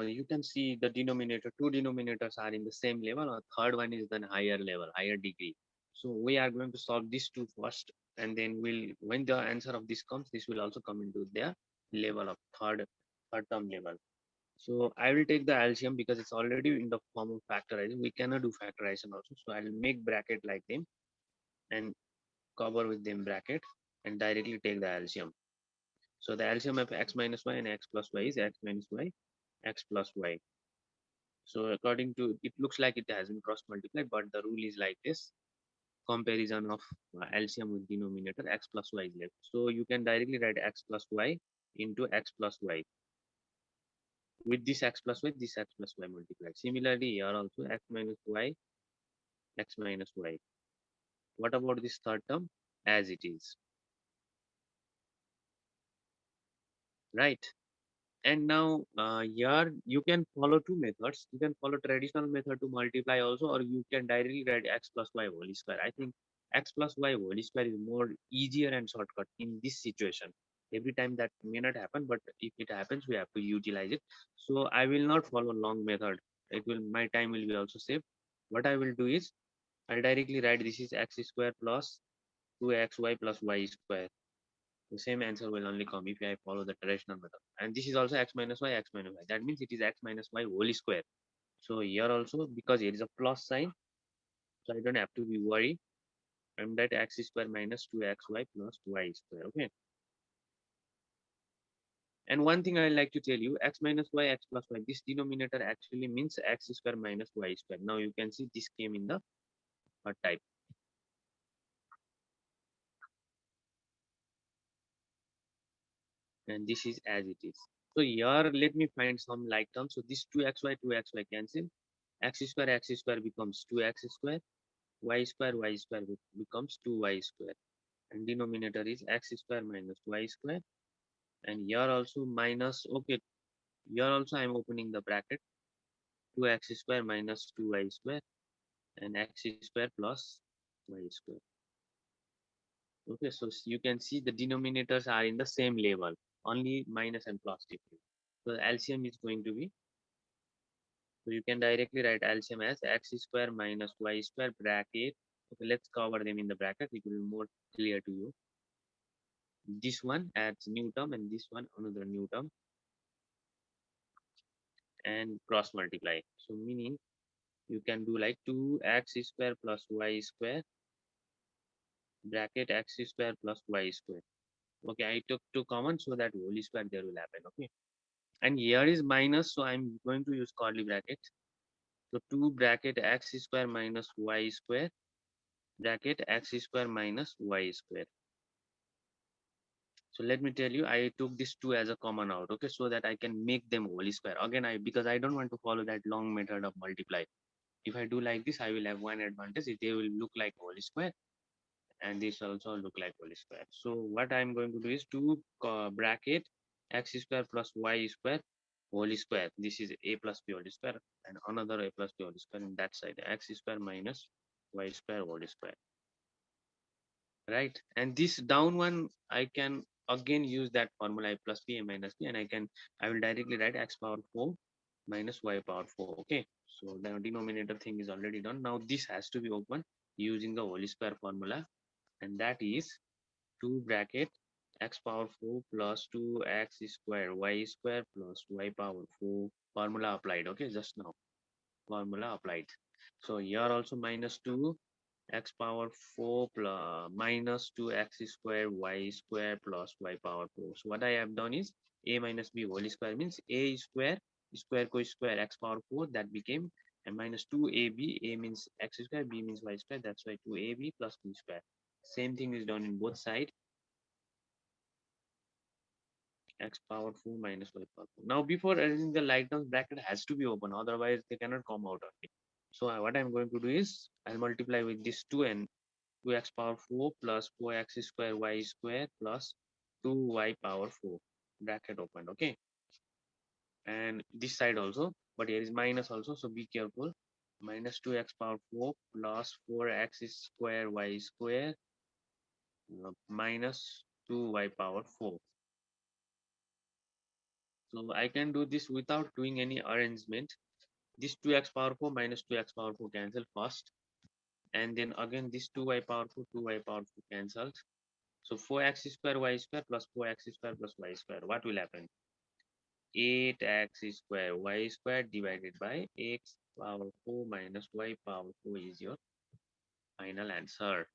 you can see the denominator, two denominators are in the same level, or third one is the higher level, higher degree. So we are going to solve these two first, and then when the answer of this comes, this will also come into their level of third term level. So I will take the LCM because it's already in the form of factorizing. We cannot do factorization also. So I will make bracket like them and cover with them bracket and directly take the LCM. So the LCM of x minus y and x plus y is x minus y, x plus y. So according to, it looks like it has been cross multiplied, but the rule is like this: comparison of LCM with denominator, x plus y is left. So you can directly write x plus y into x plus y. With this x plus y, this x plus y multiplied. Similarly, here also x minus y, x minus y. What about this third term? As it is, right? And now here you can follow two methods. You can follow traditional method to multiply also, or you can directly write x plus y whole square. I think x plus y whole square is more easier and shortcut in this situation. Every time that may not happen, but if it happens, we have to utilize it. So I will not follow long method. It will, my time will be also saved. What I will do is I'll directly write this is x square plus 2xy plus y square. The same answer will only come if I follow the traditional method. And this is also x minus y, x minus y. That means it is x minus y whole square. So here also, because it is a plus sign, so I don't have to be worried. I'm that x square minus 2xy plus y square. Okay. And one thing I like to tell you, x minus y, x plus y, this denominator actually means x square minus y square. Now you can see this came in the type. And this is as it is. So here, let me find some like terms. So this 2xy cancel. X square becomes 2x square. Y square becomes 2y square. And denominator is x square minus y square. And here also minus, okay, here also I'm opening the bracket. 2x square minus 2y square and x square plus y square. Okay, so you can see the denominators are in the same level, only minus and plus different. So the LCM is going to be, so you can directly write LCM as x square minus y square bracket. Okay, let's cover them in the bracket. It will be more clear to you. This one adds new term and this one another new term and cross multiply. So meaning you can do like 2x square plus y square bracket x square plus y square. Okay, I took two common so that whole square there will happen. Okay, and here is minus, so I'm going to use curly brackets. So 2 bracket x square minus y square bracket x square minus y square. So let me tell you, I took this 2 as a common out, okay, so that I can make them whole square. Again, because I don't want to follow that long method of multiply. If I do like this, I will have one advantage. They will look like whole square, and this also look like whole square. So what I'm going to do is 2 bracket x square plus y square whole square. This is a plus b whole square, and another a plus b whole square in that side. X square minus y square whole square. Right, and this down one I can again use that formula a plus b a minus b, and I will directly write x power 4 minus y power 4. Okay, so the denominator thing is already done. Now this has to be open using the whole square formula, and that is 2 bracket x power 4 plus 2x square y square plus y power 4. Formula applied. Okay, just now formula applied. So here also minus 2 x power 4 plus minus 2x square y square plus y power 4. So what I have done is a minus b whole square means a square square co square x power 4, that became and minus 2ab. A means x square, b means y square, that's why 2ab plus b square. Same thing is done in both sides. X power 4 minus y power 4. Now before arranging the like terms, bracket has to be open, otherwise they cannot come out of it. So what I'm going to do is I'll multiply with this 2 and 2x power 4 plus 4x square y square plus 2y power 4, bracket open. Okay, and this side also, but here is minus also, so be careful. Minus 2x power 4 plus 4x square y square minus 2y power 4. So I can do this without doing any arrangement. This 2x power 4 minus 2x power 4 cancel first. And then again this 2y power 4, 2y power 4 cancelled. So 4x square y square plus 4x square plus y square. What will happen? 8x square y square divided by x power 4 minus y power 4 is your final answer.